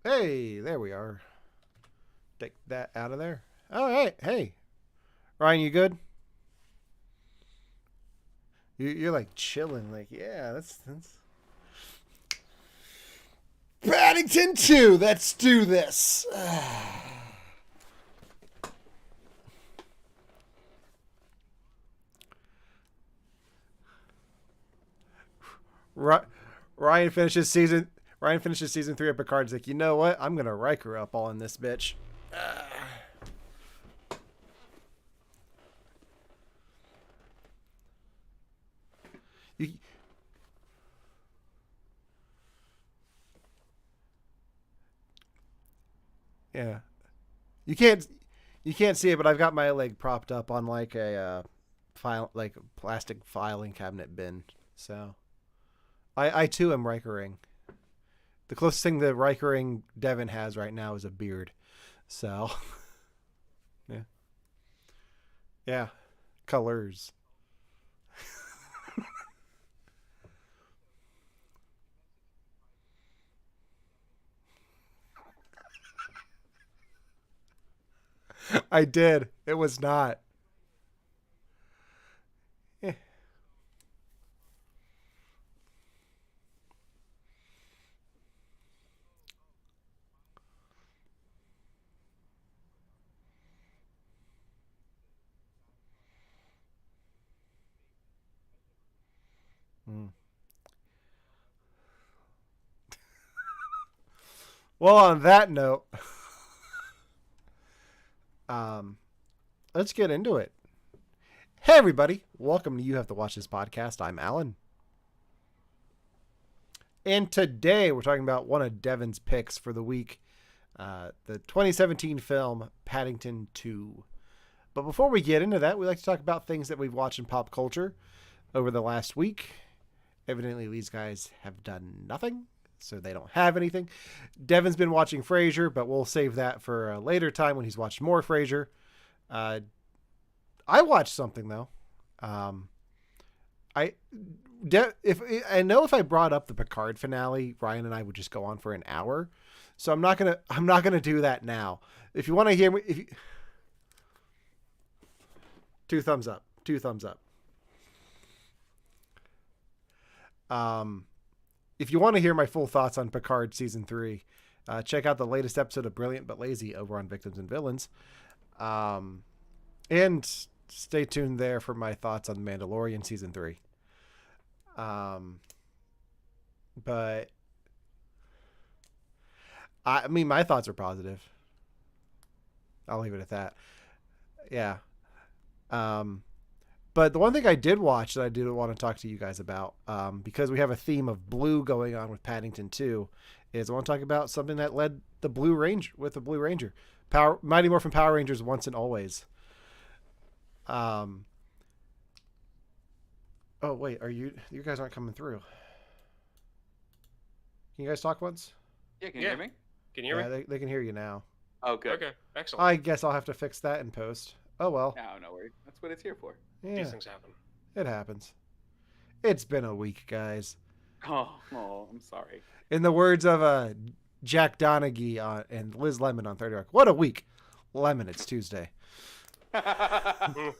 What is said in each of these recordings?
Hey, there we are. Take that out of there. All right. Hey, Ryan, you good? You're like chilling. Like, yeah, that's Paddington 2. Let's do this. Ryan finishes season. Ryan finishes season 3 of Picard. He's like, you know what? I'm gonna Riker up all in this bitch. You, yeah, you can't see it, but I've got my leg propped up on like a file, like a plastic filing cabinet bin. So I too am Rikering. The closest thing to Rikering Devon has right now is a beard. So yeah, yeah, colors. I did. It was not. Eh. Mm. Well, on that note, um, let's get into it. Hey, everybody. Welcome to You Have to Watch This podcast. I'm Alan. And today we're talking about one of Devon's picks for the week, the 2017 film Paddington 2. But before we get into that, we like to talk about things that we've watched in pop culture over the last week. Evidently, these guys have done nothing, so they don't have anything. Devon's been watching Frasier, but we'll save that for a later time when he's watched more Frasier. I watched something though. I if I brought up the Picard finale, Ryan and I would just go on for an hour. So I'm not gonna do that now. If you want to hear me, two thumbs up, two thumbs up. If you want to hear my full thoughts on Picard season 3, check out the latest episode of Brilliant but Lazy over on Victims and Villains. And stay tuned there for my thoughts on Mandalorian season 3. But I mean, my thoughts are positive. I'll leave it at that. Yeah. But the one thing I did watch that I did want to talk to you guys about, because we have a theme of blue going on with Paddington 2, is I want to talk about something that led the Blue Ranger. Mighty Morphin Power Rangers Once and Always. Oh wait, you guys aren't coming through. Can you guys talk once? Yeah, can you hear me? Can you hear me? They can hear you now. Oh, good. Okay, excellent. I guess I'll have to fix that in post. Oh well. No worries. That's what it's here for. Yeah, These things happen. it happens. It's been a week, guys. Oh, I'm sorry. In the words of Jack Donaghy and Liz Lemon on 30 Rock, what a week. Lemon, it's Tuesday. Totally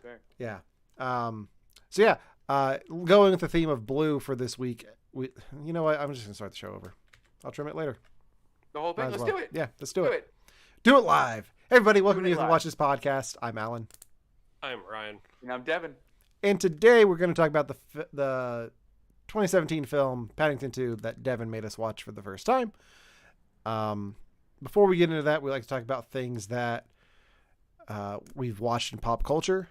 fair. Yeah. So yeah, going with the theme of blue for this week, you know what? I'm just gonna start the show over. I'll trim it later. The whole thing. Let's do it. Yeah, let's do it. Do it live. Hey, everybody, welcome to You Have to Watch This podcast. I'm Alan. I'm Ryan. And I'm Devon. And today we're going to talk about the 2017 film Paddington 2 that Devon made us watch for the first time. Before we get into that, we like to talk about things that we've watched in pop culture.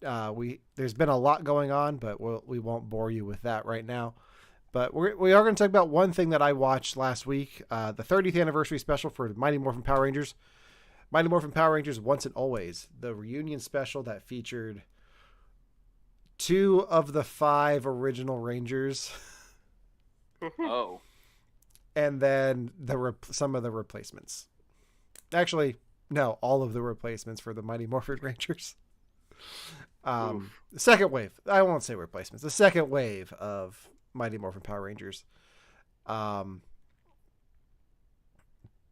There's been a lot going on, but we won't bore you with that right now. But we are going to talk about one thing that I watched last week, the 30th anniversary special for Mighty Morphin Power Rangers. Mighty Morphin Power Rangers Once and Always, the reunion special that featured 2 of the 5 original Rangers. Oh. And then some of the replacements. Actually, no, all of the replacements for the Mighty Morphin Rangers. The second wave. I won't say replacements. The second wave of Mighty Morphin Power Rangers.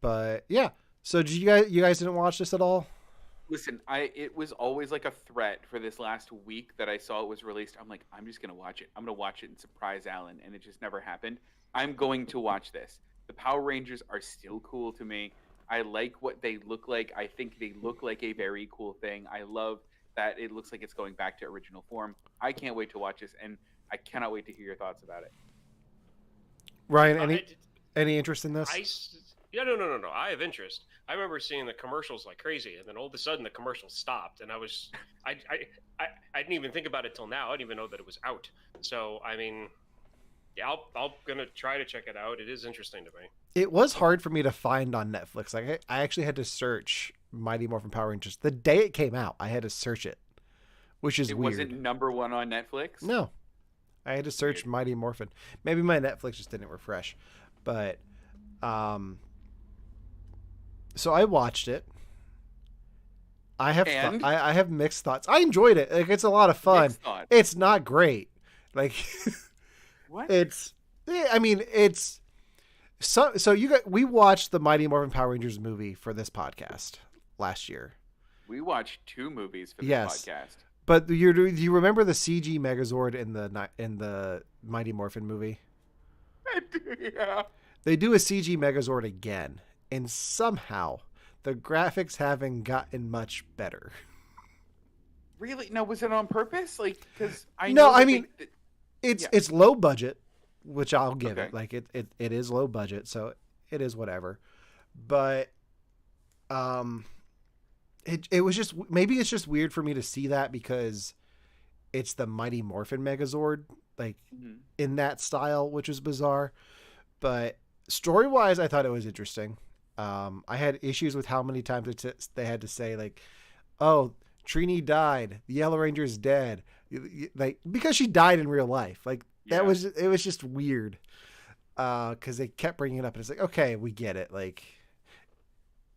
But yeah. So did you guys didn't watch this at all? Listen, it was always like a threat for this last week that I saw it was released. I'm like, I'm just gonna watch it. I'm gonna watch it and surprise Alan, and it just never happened. I'm going to watch this. The Power Rangers are still cool to me. I like what they look like. I think they look like a very cool thing. I love that it looks like it's going back to original form. I can't wait to watch this, and I cannot wait to hear your thoughts about it. Ryan, any interest in this? Yeah, no. I have interest. I remember seeing the commercials like crazy, and then all of a sudden the commercials stopped, and I didn't even think about it till now. I didn't even know that it was out. So I mean, yeah, I'm gonna try to check it out. It is interesting to me. It was hard for me to find on Netflix. Like I actually had to search Mighty Morphin Power Rangers the day it came out. I had to search it, which is weird. It wasn't #1 on Netflix? No, I had to search Mighty Morphin. Maybe my Netflix just didn't refresh, but so I watched it. I have mixed thoughts. I enjoyed it. Like it's a lot of fun. It's not great. Like what? It's so we watched the Mighty Morphin Power Rangers movie for this podcast last year. We watched 2 movies for this podcast. But do you remember the CG Megazord in the Mighty Morphin movie? I do, yeah. They do a CG Megazord again, and somehow the graphics haven't gotten much better. Really? No, was it on purpose? Like, because it's low budget, which I'll give it. Like it is low budget, so it is whatever. But it was just, maybe it's just weird for me to see that because it's the Mighty Morphin Megazord, like in that style, which is bizarre. But story wise, I thought it was interesting. I had issues with how many times they had to say like, "Oh, Trini died. The Yellow Ranger's dead," like because she died in real life. Like it was just weird because they kept bringing it up, and it's like, okay, we get it. Like,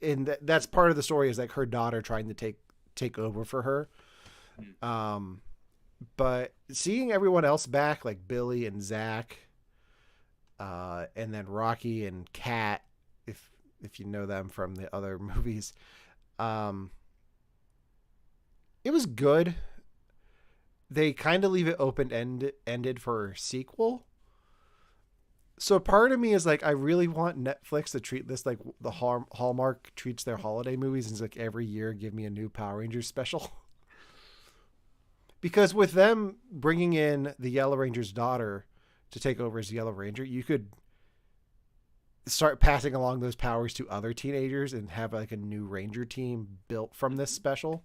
and that's part of the story is like her daughter trying to take over for her. But seeing everyone else back, like Billy and Zach, and then Rocky and Kat, if you know them from the other movies, it was good. They kind of leave it open-ended for a sequel. So part of me is like, I really want Netflix to treat this like the Hallmark treats their holiday movies, and it's like every year give me a new Power Rangers special. Because with them bringing in the Yellow Ranger's daughter to take over as Yellow Ranger, you could start passing along those powers to other teenagers and have like a new Ranger team built from this special.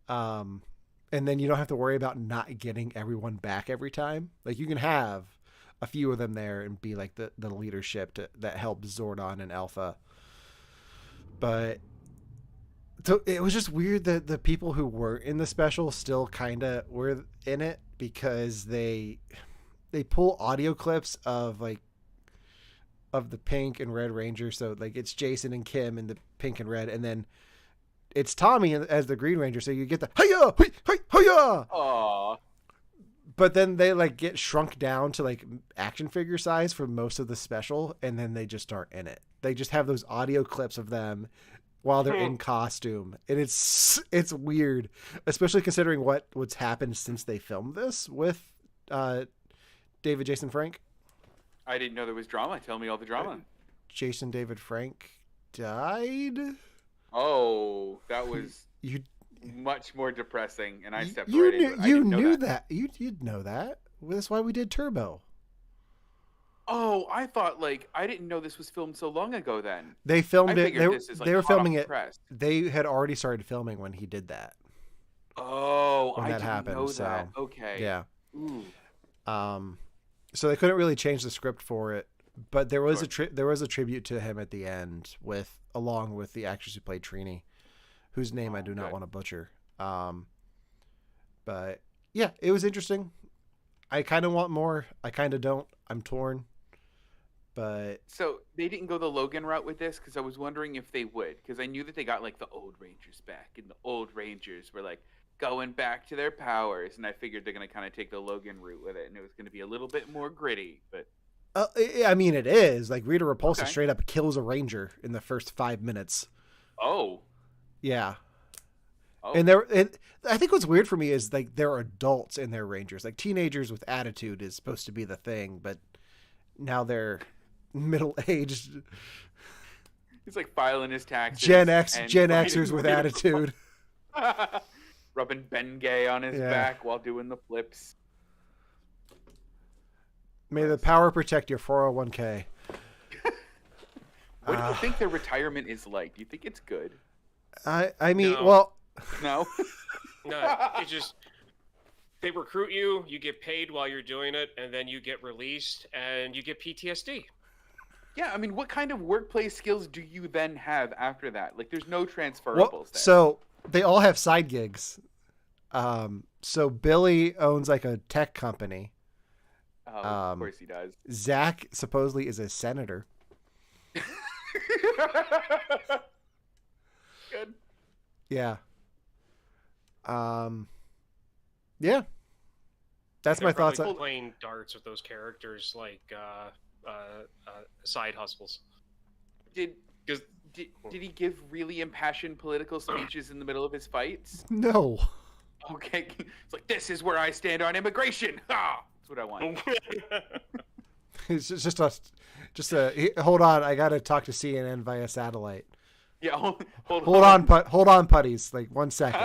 And then you don't have to worry about not getting everyone back every time. Like you can have a few of them there and be like the leadership that helps Zordon and Alpha. But so it was just weird that the people who were in the special still kind of were in it, because they pull audio clips of the Pink and Red Ranger. So like it's Jason and Kim in the Pink and Red, and then it's Tommy as the Green Ranger. So you get the hiya, hiya. Aww. But then they like get shrunk down to like action figure size for most of the special, and then they just aren't in it. They just have those audio clips of them while they're in costume, and it's weird, especially considering what's happened since they filmed this with David Jason Frank. I didn't know there was drama. Tell me all the drama. Jason David Frank died. Oh, that was much more depressing, and I stepped you right knew, into it. You knew that. You'd know that. That's why we did Turbo. Oh, I thought I didn't know this was filmed so long ago. Then they filmed it. They were filming it. Press. They had already started filming when he did that. Oh, when that happened. Know that. Okay. Yeah. Ooh. So they couldn't really change the script for it, but there was there was a tribute to him at the end along with the actress who played Trini, whose name I do not want to butcher. But yeah, it was interesting. I kind of want more. I kind of don't. I'm torn. But so they didn't go the Logan route with this, because I was wondering if they would, because I knew that they got the old Rangers back, and the old Rangers were going back to their powers, and I figured they're going to kind of take the Logan route with it, and it was going to be a little bit more gritty. But I mean, it is like Rita Repulsa Okay. straight up kills a ranger in the first 5 minutes. Oh. Yeah. Oh. And I think what's weird for me is like they're adults in their rangers. Like teenagers with attitude is supposed to be the thing, but now they're middle aged. He's like filing his taxes. Gen and Xers with attitude. Rubbing Bengay on his back while doing the flips. May the power protect your 401k. What do you think their retirement is like? Do you think it's good? I mean, No. well, No. No, it's just they recruit you, you get paid while you're doing it, and then you get released and you get PTSD. Yeah, I mean, what kind of workplace skills do you then have after that? Like, there's no transferables there. so they all have side gigs. So Billy owns like a tech company. Oh, of course he does. Zach supposedly is a senator. Good. Yeah. Yeah. That's my They're thoughts. probably playing darts with those characters like side hustles. Did 'Cause- he give really impassioned political speeches in the middle of his fights? No. Okay, it's like, this is where I stand on immigration. Ah, that's what I want. It's just a hold on. I got to talk to CNN via satellite. Yeah, hold on, putties. Like 1 second.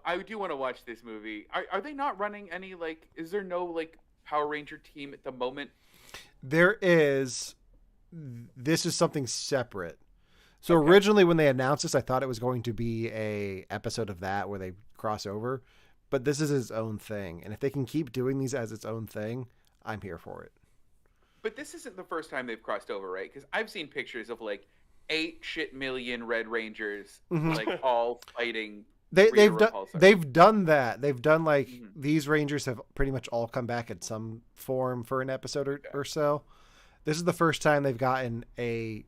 I do want to watch this movie. Are they not running any, like, is there no, like, Power Ranger team at the moment? There is. This is something separate. So Okay. originally when they announced this, I thought it was going to be a episode of that where they cross over, but this is its own thing. And if they can keep doing these as its own thing, I'm here for it. But this isn't the first time they've crossed over, right? Because I've seen pictures of, like, 8 shit million Red Rangers, Mhm. like, all fighting. They've Rita done Repulsa. they've done that. They've done like Mhm. these Rangers have pretty much all come back in some form for an episode or so. This is the first time they've gotten a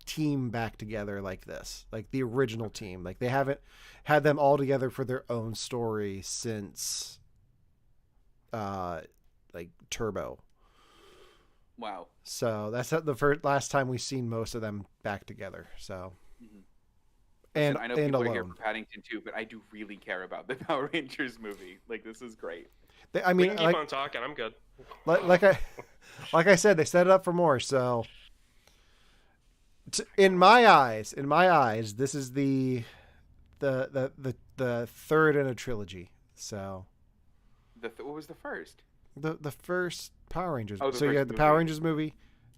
team back together like this, like the original team. Like they haven't had them all together for their own story since like Turbo. Wow. So that's the last time we've seen most of them back together. So Mhm. and I know and people are here alone. for Paddington too, but I do really care about the Power Rangers movie. Like, this is great. I We mean, can keep on talking. I'm good. like I said, they set it up for more. So in my eyes, this is the third in a trilogy. So What was the first? the first Power Rangers. Oh, the So you first had the Power movie. Rangers movie,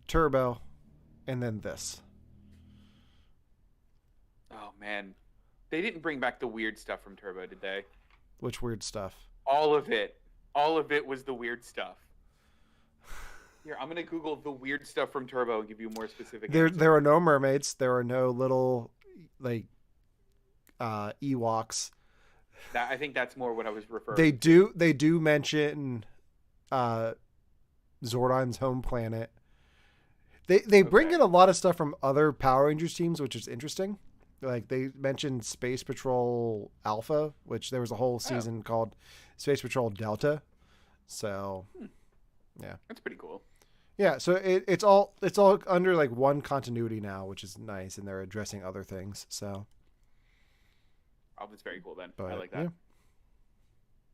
Turbo, and then this. Oh man, they didn't bring back the weird stuff from Turbo, did they? Which weird stuff. All of it was the weird stuff. Here, I'm gonna Google the weird stuff from Turbo and give you a more specific. answer. There are no mermaids. There are no little like Ewoks. I think that's more what I was referring. They do mention Zordon's home planet. They bring Okay. in a lot of stuff from other Power Rangers teams, which is interesting. Like they mentioned Space Patrol Alpha, which there was a whole season called Space Patrol Delta. So, yeah, That's pretty cool. yeah. So it's all under like one continuity now, which is nice, and they're addressing other things. So, Oh, that's very cool then. but I like that.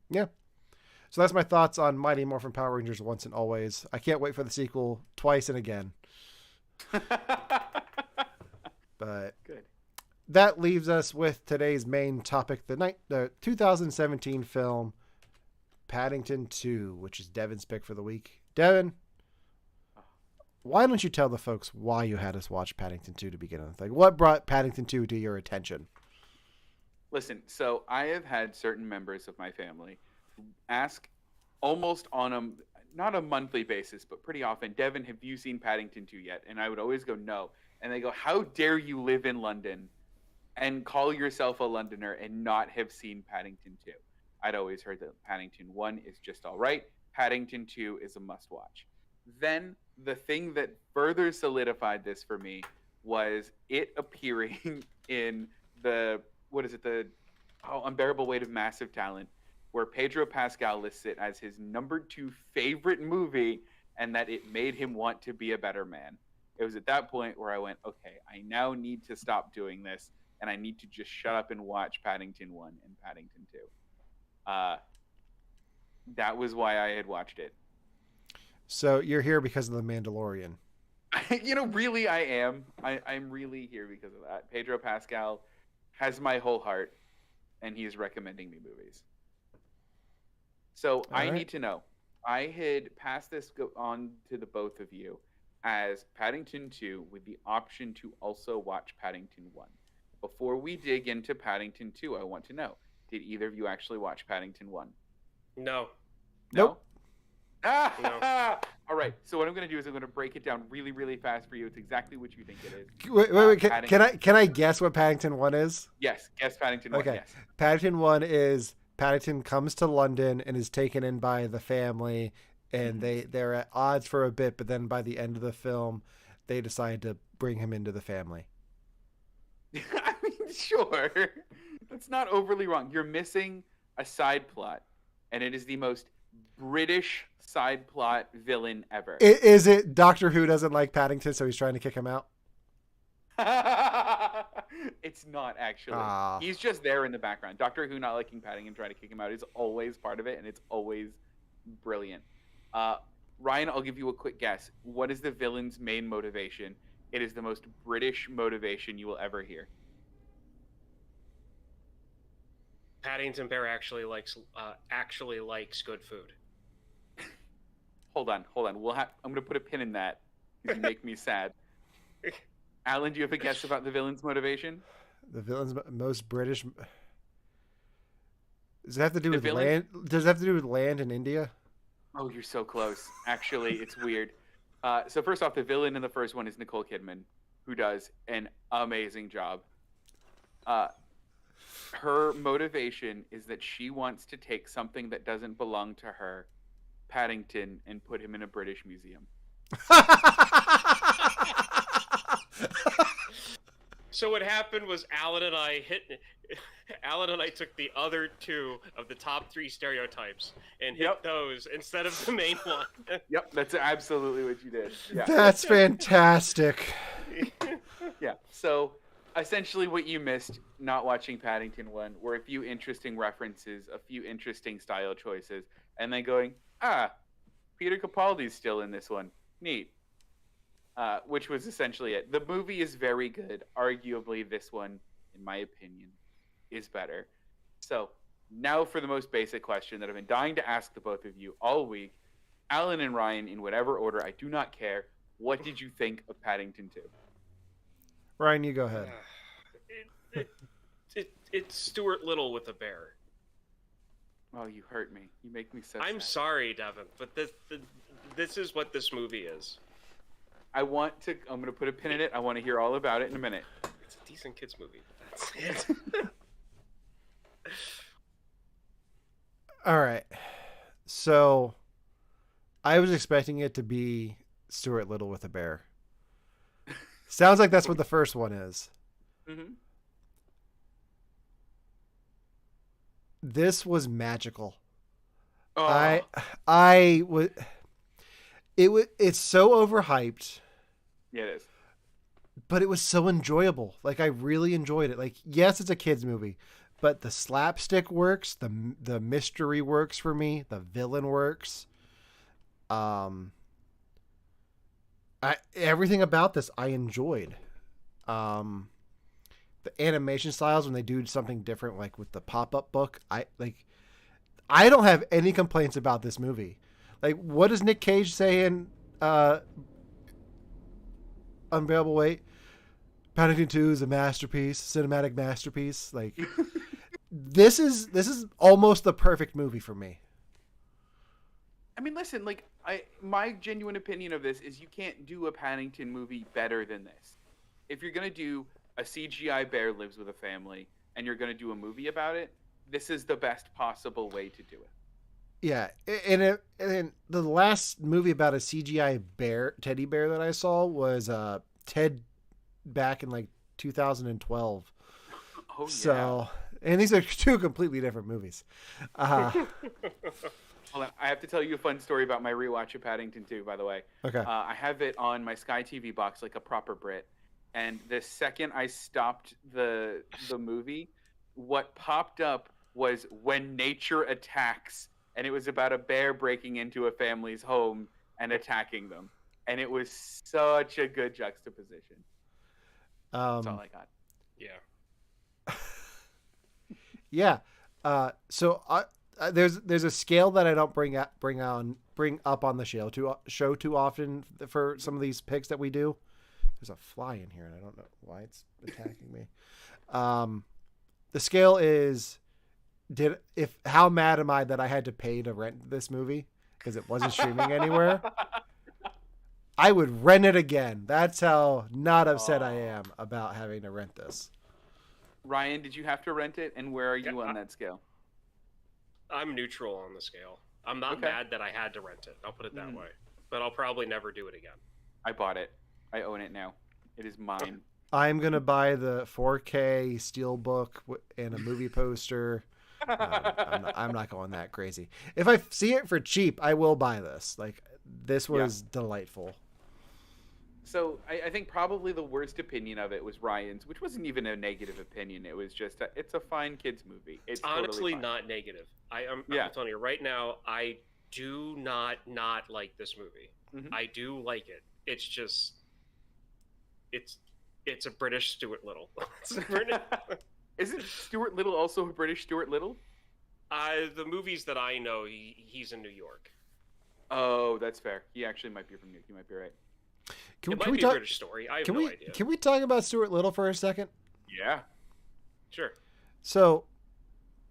yeah. So that's my thoughts on Mighty Morphin Power Rangers Once and Always. I can't wait for the sequel twice and again. But Good. that leaves us with today's main topic, the 2017 film Paddington 2, which is Devon's pick for the week. Devon, why don't you tell the folks why you had us watch Paddington 2 to begin with? Like, what brought Paddington 2 to your attention? Listen, so I have had certain members of my family ask almost on a not a monthly basis, but pretty often, Devon, have you seen Paddington 2 yet? And I would always go, no. And they go, how dare you live in London and call yourself a Londoner and not have seen Paddington 2? I'd always heard that Paddington 1 is just all right. Paddington 2 is a must watch. Then the thing that further solidified this for me was it appearing in the, what is it, the Unbearable Weight of Massive Talent. where Pedro Pascal lists it as his number 2 favorite movie, and that it made him want to be a better man. It was at that point where I went, okay, I now need to stop doing this, and I need to just shut up and watch Paddington 1 and Paddington 2. That was why I had watched it. So you're here because of The Mandalorian. Really, I am. I'm really here because of that. Pedro Pascal has my whole heart, and he's recommending me movies. So I need to know. I had passed this on to the both of you as Paddington 2 with the option to also watch Paddington 1. Before we dig into Paddington 2, I want to know, did either of you actually watch Paddington 1? No. Nope. No? All right. So what I'm going to do is I'm going to break it down really, really fast for you. It's exactly what you think it is. Wait. Can I guess what Paddington 1 is? Yes. Guess Paddington 1. Okay. Yes. Paddington 1 is Paddington comes to London and is taken in by the family, and they're at odds for a bit, but then by the end of the film, they decide to bring him into the family. I mean, sure. That's not overly wrong. You're missing a side plot, and it is the most British side plot villain ever. Is it Doctor Who doesn't like Paddington, so he's trying to kick him out? It's not, actually. He's just there in the background. Doctor Who not liking Paddington and trying to kick him out is always part of it, and it's always brilliant. Ryan, I'll give you a quick guess. What is the villain's main motivation? It is the most British motivation you will ever hear. Paddington Bear actually likes good food. Hold on. I'm going to put a pin in that because you make me sad. Alan, do you have a guess about the villain's motivation? The villain's most British. Does it have to do with land? Does it have to do with land in India? Oh, you're so close. Actually, it's weird. So first off, the villain in the first one is Nicole Kidman, who does an amazing job. Her motivation is that she wants to take something that doesn't belong to her, Paddington, and put him in a British museum. So what happened was Alan and I took the other two of the top 3 stereotypes and hit those instead of the main one. Yep, that's absolutely what you did. Yeah. That's fantastic. Yeah. So essentially what you missed not watching Paddington 1 were a few interesting references, a few interesting style choices, and then going, Peter Capaldi's still in this one. Neat. Which was essentially it. The movie is very good. Arguably, this one, in my opinion, is better. So, now for the most basic question that I've been dying to ask the both of you all week. Alan and Ryan, in whatever order, I do not care. What did you think of Paddington 2? Ryan, you go ahead. It's Stuart Little with a bear. Oh, you hurt me. You make me so I'm sad. sorry, Devon, but this is what this movie is. I'm going to put a pin in it. I want to hear all about it in a minute. It's a decent kids movie, but that's it. All right. So I was expecting it to be Stuart Little with a bear. Sounds like that's what the first one is. Mm-hmm. This was magical. Oh. I would. It's so overhyped. Yeah, it is. But it was so enjoyable. Like, I really enjoyed it. Like, yes, it's a kid's movie, but the slapstick works. The mystery works for me. The villain works. Everything about this I enjoyed. The animation styles when they do something different, like with the pop-up book, I don't have any complaints about this movie. Like, what does Nick Cage say in Unbearable Weight? Paddington 2 is a masterpiece, cinematic masterpiece. Like, this is almost the perfect movie for me. I mean, listen, like, my genuine opinion of this is you can't do a Paddington movie better than this. If you're gonna do a CGI bear lives with a family and you're gonna do a movie about it, this is the best possible way to do it. Yeah, and the last movie about a CGI teddy bear that I saw was Ted back in like 2012. Oh, so And these are two completely different movies. Hold on. I have to tell you a fun story about my rewatch of Paddington 2, by the way. Okay. I have it on my Sky TV box like a proper Brit. And the second I stopped the movie, what popped up was When Nature Attacks. And it was about a bear breaking into a family's home and attacking them. And it was such a good juxtaposition. That's all I got. Yeah. Yeah. So there's a scale that I don't bring up on the show too often for some of these picks that we do. There's a fly in here and I don't know why it's attacking me. The scale is how mad am I that I had to pay to rent this movie because it wasn't streaming anywhere? I would rent it again. That's how not upset I am about having to rent this. Ryan, did you have to rent it, and where are you on that scale? I'm neutral on the scale. I'm not mad that I had to rent it. I'll put it that way. But I'll probably never do it again. I bought it. I own it now. It is mine. I'm going to buy the 4K steelbook and a movie poster. I'm not going that crazy. If I see it for cheap, I will buy this. Like, this was delightful. So I think probably the worst opinion of it was Ryan's, which wasn't even a negative opinion. It was just it's a fine kids movie. It's honestly totally not negative. I'm telling you right now, I do not like this movie. Mm-hmm. I do like it. It's just it's a British Stuart Little. Isn't Stuart Little also a British Stuart Little? The movies that I know, he's in New York. Oh, that's fair. He actually might be from New York. You might be right. It might be a British story. I have no idea. Can we talk about Stuart Little for a second? Yeah. Sure. So,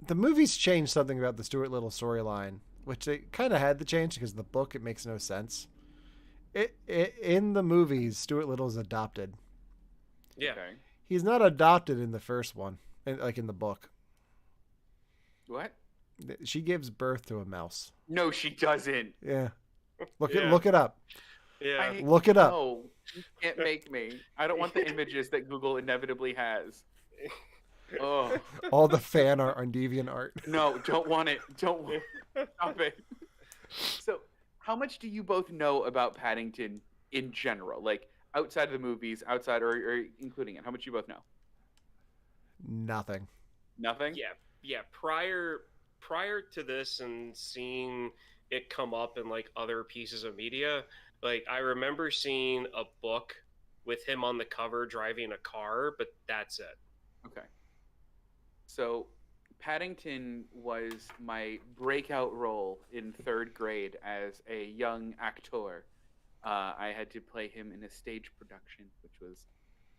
the movies changed something about the Stuart Little storyline, which they kind of had to change because the book, it makes no sense. In the movies, Stuart Little is adopted. Yeah. Okay. He's not adopted in the first one, like in the book. What? She gives birth to a mouse. No, she doesn't. Yeah. Look it up. Yeah. Look it up. No, you can't make me. I don't want the images that Google inevitably has. Oh. All the fan art on DeviantArt. No, don't want it. Don't want it. Stop it. So, how much do you both know about Paddington in general? Like, outside of the movies, outside or including it? How much do you both know? Nothing. Nothing? Yeah. Prior to this and seeing it come up in like other pieces of media, like I remember seeing a book with him on the cover driving a car, but that's it. Okay. So Paddington was my breakout role in 3rd grade as a young actor. I had to play him in a stage production, which was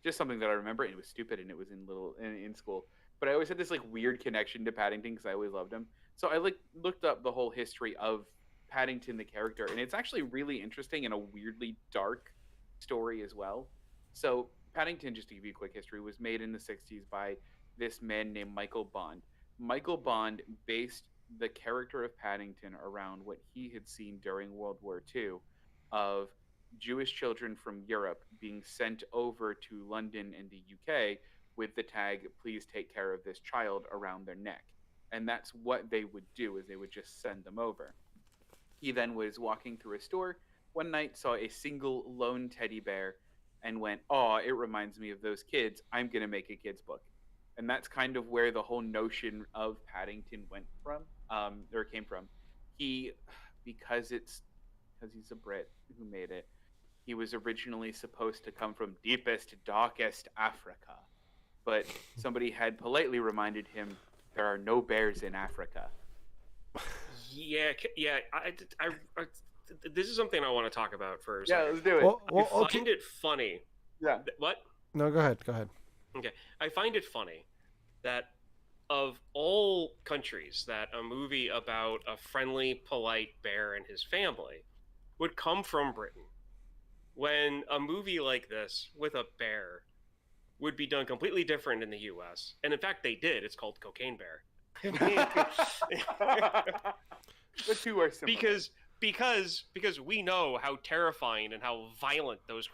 just something that I remember, and it was stupid, and it was in school. But I always had this like weird connection to Paddington because I always loved him. So I looked up the whole history of Paddington the character, and it's actually really interesting and a weirdly dark story as well. So Paddington, just to give you a quick history, was made in the 60s by this man named Michael Bond. Michael Bond based the character of Paddington around what he had seen during World War II of Jewish children from Europe being sent over to London and the UK with the tag, "Please take care of this child," around their neck. And that's what they would do, is they would just send them over. He then was walking through a store one night, saw a single lone teddy bear, and went, "Oh, it reminds me of those kids. I'm going to make a kid's book." And that's kind of where the whole notion of Paddington went from, or came from. Because he's a Brit who made it, he was originally supposed to come from deepest, darkest Africa. But somebody had politely reminded him there are no bears in Africa. Yeah. This is something I want to talk about first. Yeah, let's do it. I find it funny. Yeah. What? No, go ahead. Okay. I find it funny that of all countries that a movie about a friendly, polite bear and his family would come from Britain, when a movie like this with a bear would be done completely different in the US. And in fact, they did. It's called Cocaine Bear. The two are similar. Because we know how terrifying and how violent those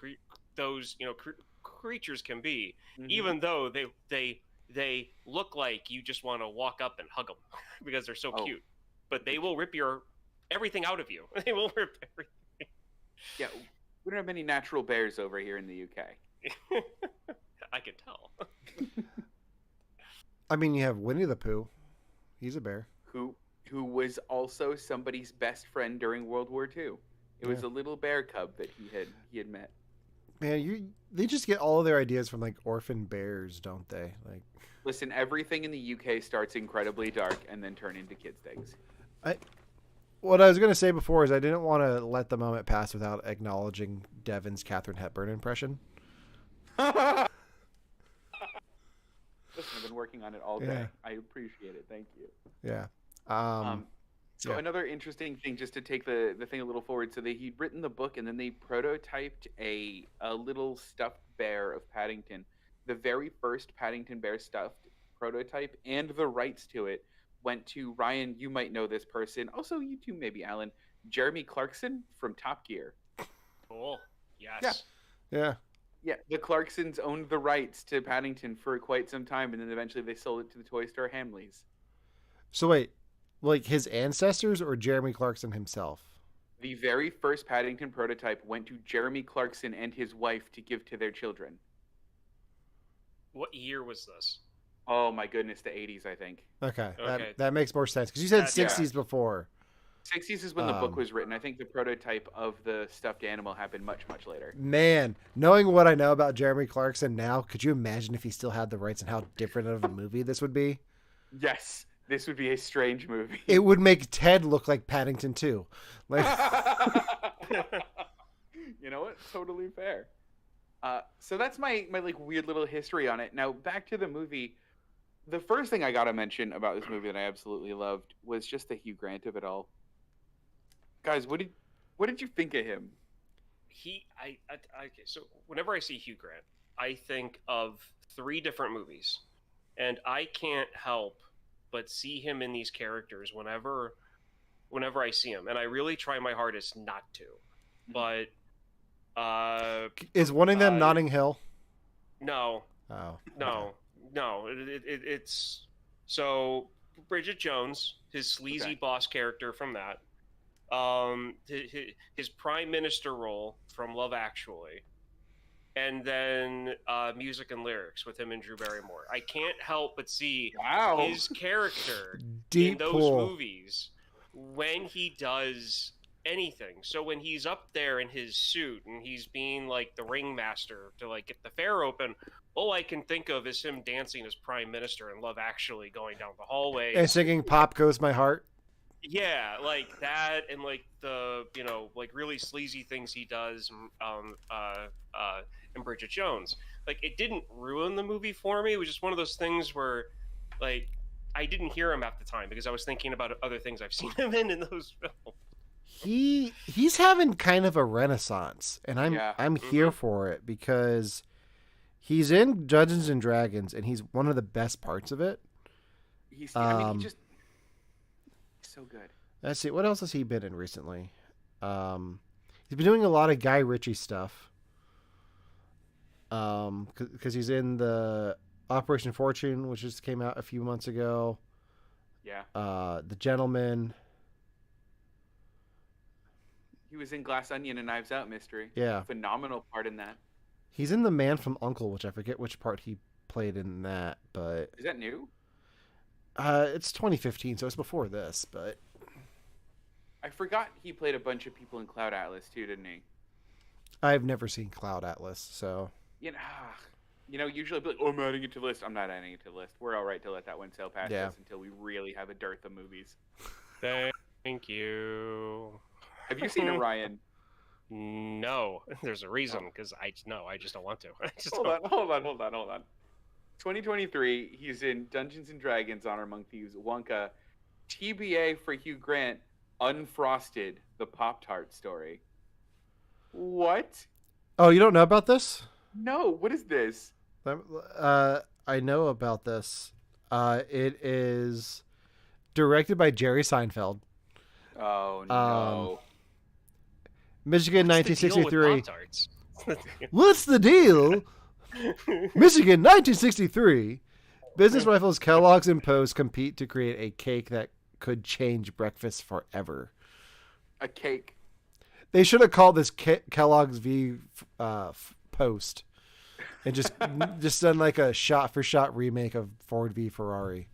creatures can be, even though they they look like you just want to walk up and hug them because they're so Oh. cute. But they will rip everything out of you. They will rip everything. Yeah, we don't have many natural bears over here in the UK. I can tell. I mean, you have Winnie the Pooh. He's a bear. Who was also somebody's best friend during World War II. It was a little bear cub that he had met. Man, they just get all of their ideas from like orphan bears, don't they? Like, listen, everything in the UK starts incredibly dark and then turn into kids things. What I was going to say before is I didn't want to let the moment pass without acknowledging Devon's Katharine Hepburn impression. Listen, I've been working on it all day. Yeah. I appreciate it. Thank you. Yeah. So another interesting thing, just to take the thing a little forward, so he'd written the book and then they prototyped a little stuffed bear of Paddington. The very first Paddington bear stuffed prototype and the rights to it went to Ryan. You might know this person. Also, you too, maybe Alan. Jeremy Clarkson from Top Gear. Cool. Yes. Yeah. Yeah, the Clarksons owned the rights to Paddington for quite some time, and then eventually they sold it to the toy store Hamleys. So wait, like his ancestors or Jeremy Clarkson himself? The very first Paddington prototype went to Jeremy Clarkson and his wife to give to their children. What year was this? Oh my goodness, the 80s, I think. Okay. Okay. That makes more sense because you said That- 60s before. 60s is when the book was written. I think the prototype of the stuffed animal happened much, much later. Man, knowing what I know about Jeremy Clarkson now, could you imagine if he still had the rights and how different of a movie this would be? Yes, this would be a strange movie. It would make Ted look like Paddington too. Like, You know what? Totally fair. So that's my like weird little history on it. Now back to the movie. The first thing I gotta mention about this movie that I absolutely loved was just the Hugh Grant of it all. Guys, what did you think of him? Okay, so whenever I see Hugh Grant, I think of 3 different movies, and I can't help but see him in these characters whenever I see him, and I really try my hardest not to. But is one of them Notting Hill? no, Oh, no, it's so Bridget Jones, his sleazy boss character from that. His prime minister role from Love Actually, and then music and lyrics with him and Drew Barrymore. I can't help but see his character Deep in those pool. movies when he does anything. So when he's up there in his suit and he's being like the ringmaster to like get the fair open, all I can think of is him dancing as prime minister in Love Actually, going down the hallway and singing "Pop Goes My Heart." Yeah, like that, and like the like really sleazy things he does, in Bridget Jones. Like it didn't ruin the movie for me. It was just one of those things where, like, I didn't hear him at the time because I was thinking about other things I've seen him in those films. He's having kind of a renaissance, and I'm here for it because he's in Dungeons and Dragons, and he's one of the best parts of it. He's so good. Let's see, what else has he been in recently? He's been doing a lot of Guy Ritchie stuff. Because he's in the Operation Fortune, which just came out a few months ago. Yeah. The Gentleman. He was in Glass Onion and Knives Out Mystery. Yeah. Phenomenal part in that. He's in The Man from U.N.C.L.E., which I forget which part he played in that, but Is that new? it's 2015, so it's before this, but I forgot he played a bunch of people in Cloud Atlas too, didn't he? I've never seen Cloud Atlas, so Usually I'd be like, oh, I'm adding it to the list. I'm not adding it to the list. We're all right to let that one sail past us until we really have a dearth of movies. Thank you. Have you seen Orion? No, there's a reason because I just don't want to. Hold on. 2023, he's in Dungeons and Dragons: Honor Among Thieves, Wonka. TBA for Hugh Grant, Unfrosted, the Pop-Tart story. What? Oh, you don't know about this? No, what is this? I know about this. It is directed by Jerry Seinfeld. Oh no. Michigan, What's the deal 1963. with Pop-Tarts? What's the deal? Michigan, 1963. Business rivals Kellogg's and Poe's compete to create a cake that could change breakfast forever. A cake. They should have called this Kellogg's v Post, and just done like a shot-for-shot remake of Ford v Ferrari.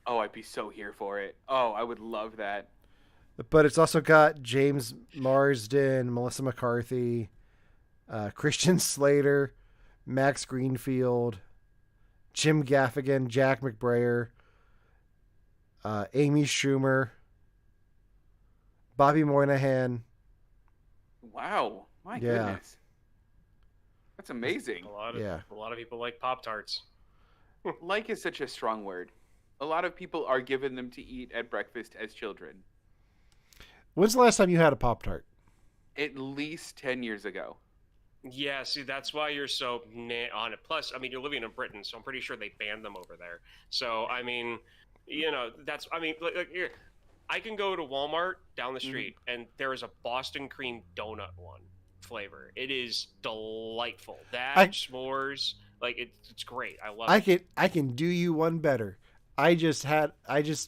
Oh, I'd be so here for it. Oh, I would love that. But it's also got James Marsden, Melissa McCarthy, Christian Slater, Max Greenfield, Jim Gaffigan, Jack McBrayer, Amy Schumer, Bobby Moynihan. Wow, my goodness, that's amazing. A lot of people like Pop-Tarts. Like is such a strong word. A lot of people are given them to eat at breakfast as children. When's the last time you had a Pop-Tart? At least 10 years ago. Yeah, see, that's why you're so on it. Plus, I mean, you're living in Britain, so I'm pretty sure they banned them over there. So, I mean, like here, I can go to Walmart down the street, and there is a Boston cream donut one flavor. It is delightful. S'mores, like it's great. I love it. I can do you one better. I just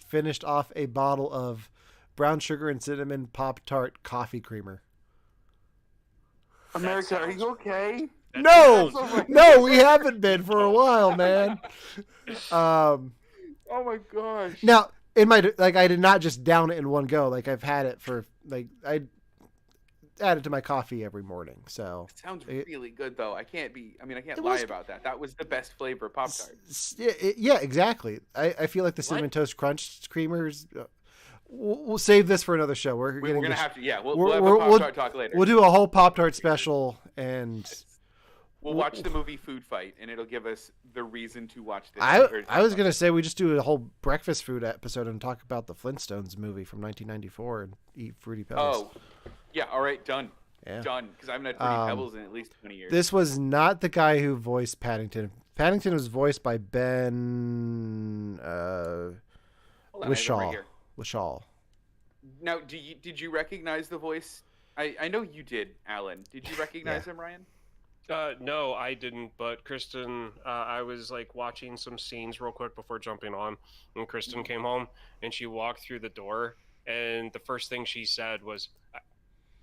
finished off a bottle of brown sugar and cinnamon Pop-Tart coffee creamer. America, are you okay? No, we haven't been for a while, man. Oh my gosh. Now, I did not just down it in one go. Like I've had it for I add it to my coffee every morning. So it sounds really good though. I can't lie about that. That was the best flavor of Pop-Tart. Yeah, exactly. I feel like the Cinnamon Toast Crunch creamers. We'll save this for another show. We're gonna have to. Yeah, we'll have a Pop-Tart talk later. We'll do a whole Pop-Tart special, and we'll watch the movie Food Fight, and it'll give us the reason to watch this. I was gonna say we just do a whole breakfast food episode and talk about the Flintstones movie from 1994 and eat Fruity Pebbles. Oh, yeah. All right, done. Yeah. Done. Because I haven't had Fruity Pebbles in at least 20 years. This was not the guy who voiced Paddington. Paddington was voiced by Ben Whishaw. Now, did you recognize the voice? I know you did, Alan. Did you recognize him, Ryan? No, I didn't. But Kristen, I was like watching some scenes real quick before jumping on, and Kristen came home and she walked through the door, and the first thing she said was,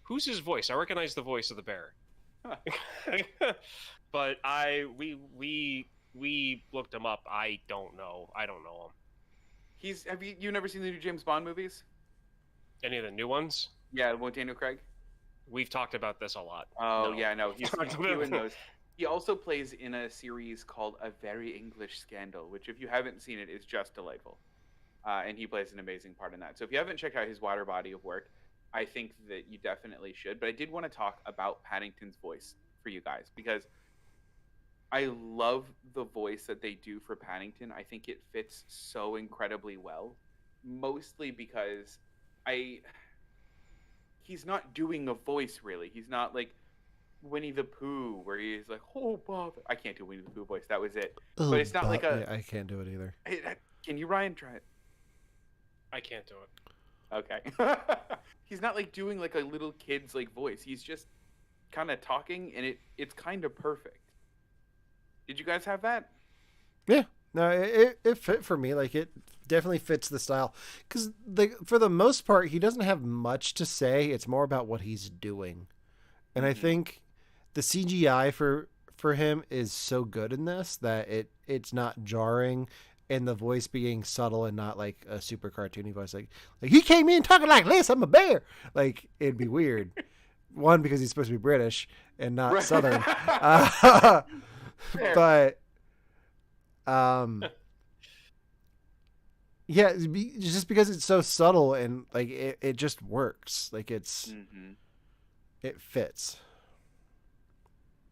"Who's his voice? I recognize the voice of the bear." But we looked him up. I don't know him. Have you never seen the new James Bond movies? Any of the new ones? Yeah, with Daniel Craig. We've talked about this a lot. Oh, no. Yeah, no. He's doing those. He also plays in a series called A Very English Scandal, which, if you haven't seen it, is just delightful. And he plays an amazing part in that. So if you haven't checked out his wider body of work, I think that you definitely should. But I did want to talk about Paddington's voice for you guys, because I love the voice that they do for Paddington. I think it fits so incredibly well, mostly because he's not doing a voice really. He's not like Winnie the Pooh where he's like, "Oh, Bob." I can't do Winnie the Pooh voice. That was it. Oh, but it's not like a. I can't do it either. Can you, Ryan? Try it. I can't do it. Okay. He's not like doing like a little kid's like voice. He's just kind of talking, and it's kind of perfect. Did you guys have that? Yeah. No, it fit for me. Like, it definitely fits the style. Because for the most part, he doesn't have much to say. It's more about what he's doing. And I think the CGI for him is so good in this that it's not jarring. And the voice being subtle and not like a super cartoony voice. Like he came in talking like this, I'm a bear. Like, it'd be weird. One, because he's supposed to be British and not Southern. But... yeah, just because it's so subtle and like it just works. Like it fits.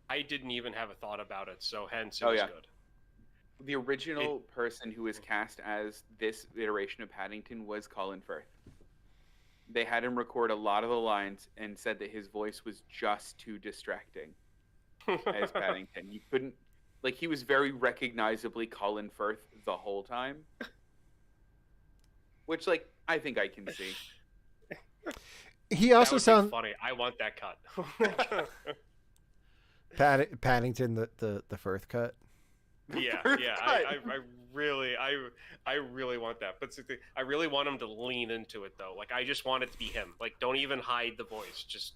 I didn't even have a thought about it, so hence it was good. The original person who was cast as this iteration of Paddington was Colin Firth. They had him record a lot of the lines and said that his voice was just too distracting as Paddington. You couldn't. Like, he was very recognizably Colin Firth the whole time. Which, like, I think I can see. He also sounds funny. I want that cut. Paddington, the Firth cut. Yeah, First yeah. cut. I really want that. But I really want him to lean into it though. Like I just want it to be him. Like don't even hide the voice. Just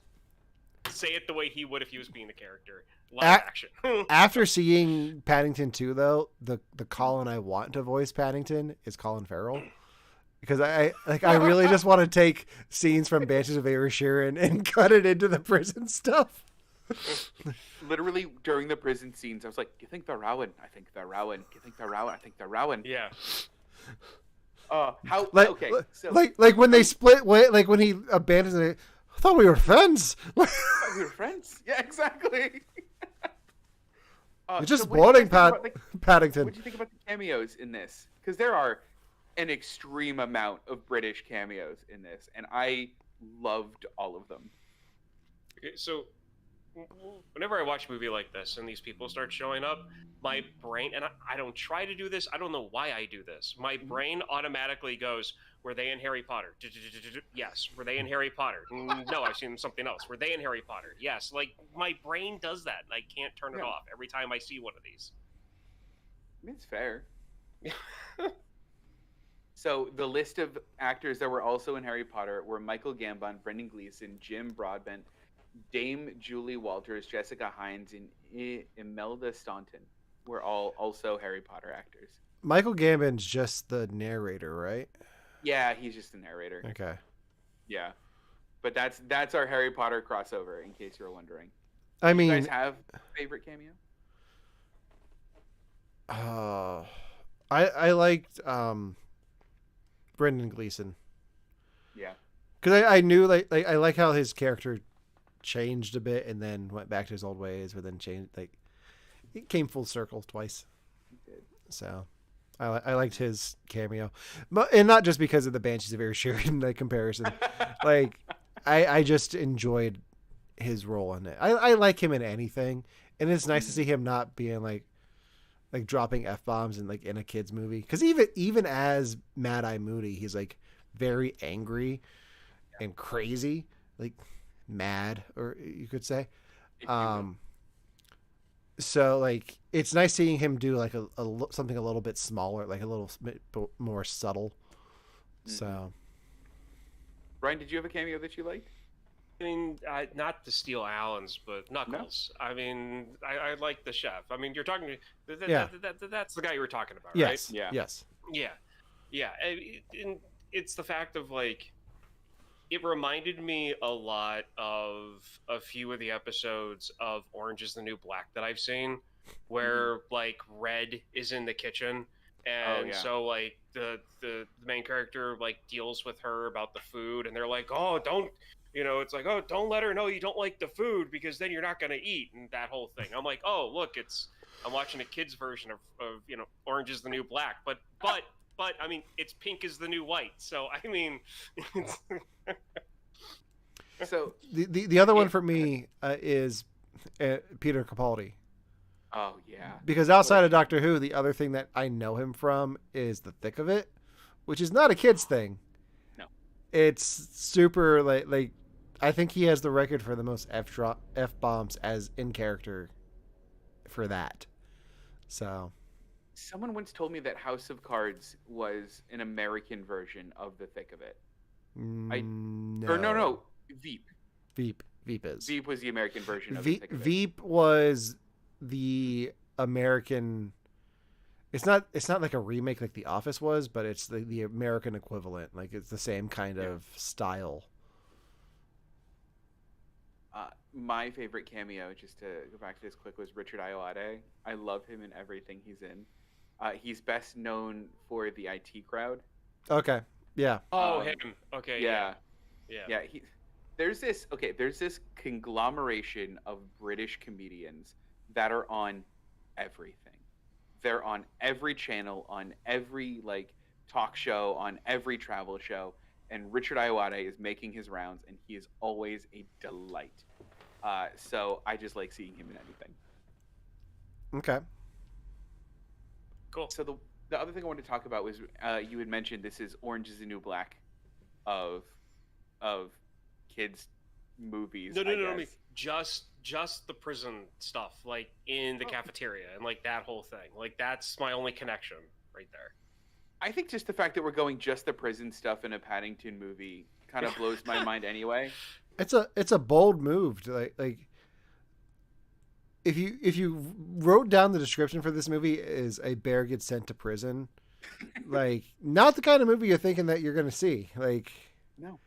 say it the way he would if he was being the character. Live action. After seeing Paddington 2, though, the Colin I want to voice Paddington is Colin Farrell. Because I really just want to take scenes from Banshees of Inisherin and cut it into the prison stuff. Literally during the prison scenes, I was like, "You think they're Rowan? I think they're Rowan. You think they're Rowan? I think they're Rowan." Yeah. How? Like, Okay, so like when they split, like when he abandons it. I thought we were friends. we were friends. Yeah, exactly. You're just what do you boring, guys think about Paddington. what do you think about the cameos in this? Because there are an extreme amount of British cameos in this, and I loved all of them. Okay, so whenever I watch a movie like this and these people start showing up, my brain, and I don't try to do this, I don't know why I do this. My brain automatically goes, were they in Harry Potter? Yes. Were they in Harry Potter? No, I've seen something else. Were they in Harry Potter? Yes. Like, my brain does that, and I can't turn it off every time I see one of these. I mean, it's fair. So the list of actors that were also in Harry Potter were Michael Gambon, Brendan Gleeson, Jim Broadbent, Dame Julie Walters, Jessica Hines, and Imelda Staunton were all also Harry Potter actors. Michael Gambon's just the narrator, right? Yeah, he's just the narrator. Okay. Yeah, but that's our Harry Potter crossover. In case you're wondering, I mean, you guys have a favorite cameo? I liked Brendan Gleeson. Yeah, because I knew like I like how his character changed a bit and then went back to his old ways, but then changed, like it came full circle twice. he did. So I liked his cameo, but and not just because of the Banshees of Inisherin the comparison. Like I just enjoyed his role in it. I like him in anything, and it's nice to see him not being like dropping F-bombs in like in a kid's movie. Because even as Mad Eye Moody, he's like very angry and crazy, like mad, or you could say. So like it's nice seeing him do like something a little bit smaller, like a little bit more subtle. So, Brian, did you have a cameo that you liked? I mean, not to steal Alan's, but Knuckles. No? I mean, I like the chef. I mean, you're talking. That's the guy you were talking about, yes. right? Yeah. Yes. Yeah. And it's the fact of like, it reminded me a lot of a few of the episodes of Orange is the New Black that I've seen, where like Red is in the kitchen, and so like the main character like deals with her about the food, and they're like, oh, don't. It's like, oh, don't let her know you don't like the food because then you're not going to eat, and that whole thing. I'm like, oh, look, I'm watching a kid's version of Orange is the New Black, but I mean, it's pink is the new white. So I mean, so the other one for me is Peter Capaldi. Oh yeah. Because outside of Doctor Who, the other thing that I know him from is The Thick of It, which is not a kid's thing. No. It's super like I think he has the record for the most F-bombs as in character for that. So someone once told me that House of Cards was an American version of The Thick of It. No. Veep. Veep is. Veep was the American version of The Thick of It. Veep was the American. It's not like a remake like The Office was, but it's the American equivalent. Like it's the same kind of style. My favorite cameo, just to go back to this quick, was Richard Ayoade. I love him in everything he's in. He's best known for the IT Crowd. Okay. Yeah. Oh, him. Okay. Yeah. There's this conglomeration of British comedians that are on everything. They're on every channel, on every like talk show, on every travel show, and Richard Ayoade is making his rounds, and he is always a delight. So I just like seeing him in anything. Okay. Cool. So the other thing I wanted to talk about was you had mentioned this is Orange is the New Black of kids movies. No. I mean, just the prison stuff, like in the cafeteria and like that whole thing. Like that's my only connection right there. I think just the fact that we're going just the prison stuff in a Paddington movie kind of blows my mind anyway. It's a bold move to like if you wrote down the description for this movie is a bear gets sent to prison, like not the kind of movie you're thinking that you're going to see. Like No.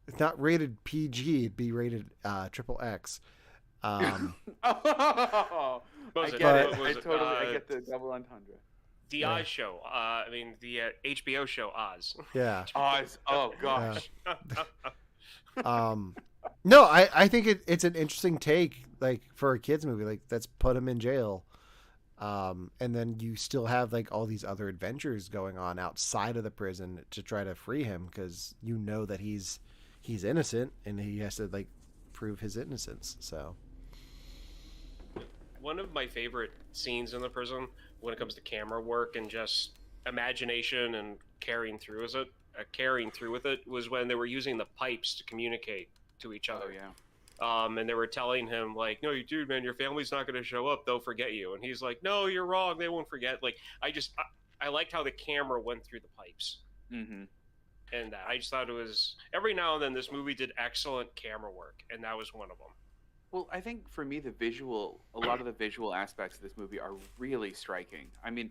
it's not rated PG, it'd be rated triple X. Oh, Was I it- get it. was I it, totally I get the double entendre. The Yeah. Oz show. The HBO show Oz. Yeah. Oz. Oh gosh. No, I think it's an interesting take, like for a kids movie. Like let's put him in jail, and then you still have like all these other adventures going on outside of the prison to try to free him because you know that he's innocent and he has to like prove his innocence. So One of my favorite scenes in the prison when it comes to camera work and just imagination and carrying through with it was when they were using the pipes to communicate to each other. Oh yeah. And they were telling him like, "No, you dude, man, your family's not going to show up. They'll forget you." And he's like, "No, you're wrong. They won't forget." Like, I liked how the camera went through the pipes, Mm-hmm. and I just thought it was every now and then this movie did excellent camera work, and that was one of them. Well, I think for me, a lot of the visual aspects of this movie are really striking. I mean,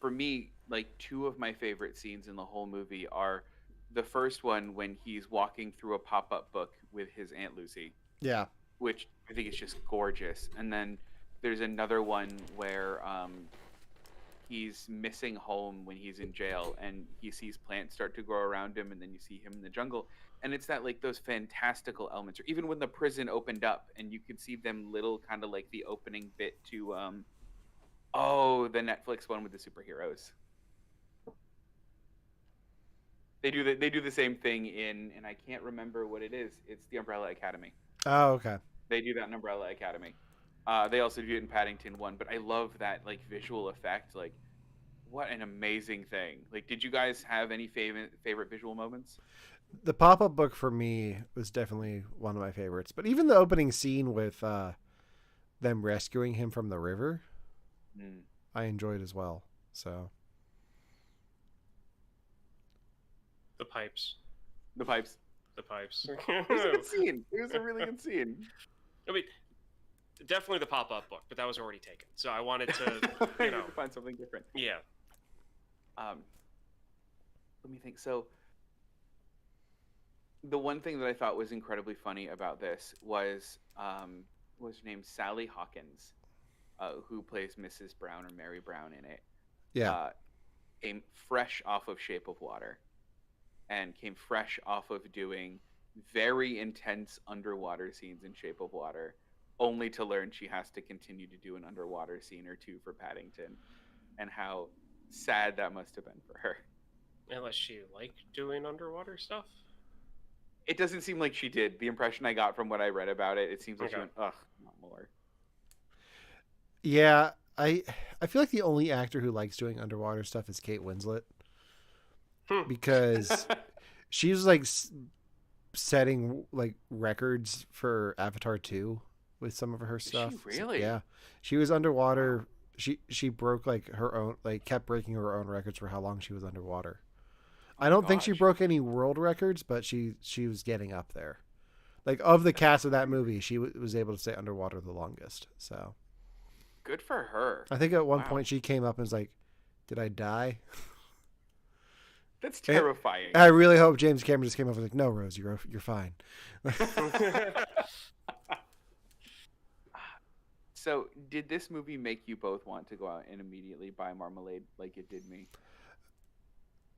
for me, like two of my favorite scenes in the whole movie are the first one when he's walking through a pop-up book with his Aunt Lucy, yeah, which I think is just gorgeous. And then there's another one where he's missing home when he's in jail and he sees plants start to grow around him and then you see him in the jungle. And it's that like those fantastical elements, or even when the prison opened up and you could see them little kind of like the opening bit to the Netflix one with the superheroes. They do the same thing and I can't remember what it is. It's the Umbrella Academy. oh okay, They do that in Umbrella Academy. They also do it in Paddington 1, but I love that like visual effect. Like, what an amazing thing! Like, did you guys have any favorite visual moments? the pop up book for me was definitely one of my favorites. But even the opening scene with them rescuing him from the river, Mm. I enjoyed as well. So The pipes. The pipes. The pipes. It was a good scene. It was a really good scene. I mean, definitely the pop-up book, but that was already taken. So I wanted to, I you need know, to find something different. yeah. Let me think. So, the one thing that I thought was incredibly funny about this was what was her name? Sally Hawkins, who plays Mrs. Brown or Mary Brown in it. yeah, Came fresh off of Shape of Water and came fresh off of doing very intense underwater scenes in Shape of Water, only to learn she has to continue to do an underwater scene or two for Paddington, and how sad that must have been for her. Unless she liked doing underwater stuff. It doesn't seem like she did. The impression I got from what I read about it, it seems like she Okay. went, ugh, not more. yeah. I feel like the only actor who likes doing underwater stuff is Kate Winslet. Because she was like setting like records for Avatar 2 with some of her stuff. she really? Yeah. She was underwater. She broke like her own, like kept breaking her own records for how long she was underwater. I don't think she gosh. broke any world records, but she was getting up there. Like of the cast of that movie, she was able to stay underwater the longest. So Good for her. I think at one Wow. point she came up and was like, "Did I die?" That's terrifying. I really hope James Cameron just came up and was like, "No, Rose, you're fine." So, did this movie make you both want to go out and immediately buy Marmalade like it did me?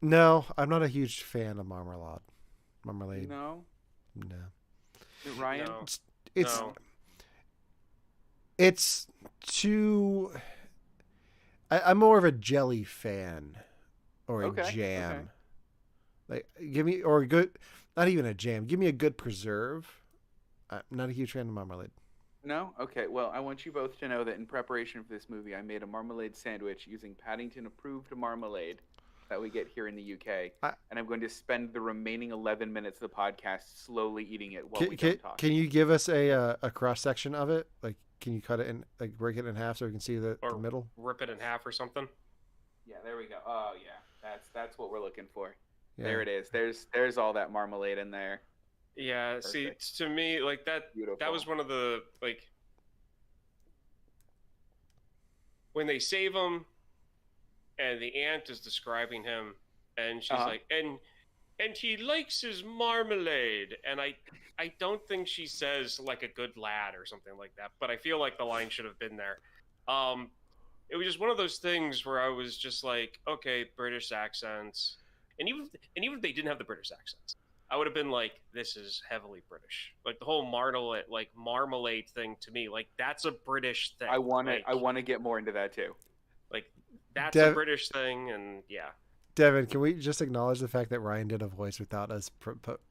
No, I'm not a huge fan of marmalade. No? No. Ryan? No. It's No. it's too. I'm more of a jelly fan or a Okay, jam. okay. Like, give me or a good, not even a jam. Give me a good preserve. I'm not a huge fan of marmalade. No? Okay, well, I want you both to know that in preparation for this movie, I made a marmalade sandwich using Paddington approved marmalade. that we get here in the UK, I, and I'm going to spend the remaining 11 minutes of the podcast slowly eating it while we don't talk. can you give us a cross section of it? Like, can you cut it in, like break it in half so we can see the middle? Rip it in half or something. Yeah, there we go. Oh yeah, that's what we're looking for. Yeah. There it is. There's all that marmalade in there. Yeah. Perfect. See, to me, like that Beautiful. was one of the like when they save him, and the aunt is describing him, and she's like, and he likes his marmalade, and I don't think she says like a good lad or something like that, but I feel like the line should have been there. It was just one of those things where I was just like, okay, British accents, and even if they didn't have the British accents, I would have been like, this is heavily British. Like the whole marmalade thing to me, like that's a British thing. I want to get more into that too. Like that's a British thing, and yeah. Devon, can we just acknowledge the fact that Ryan did a voice without us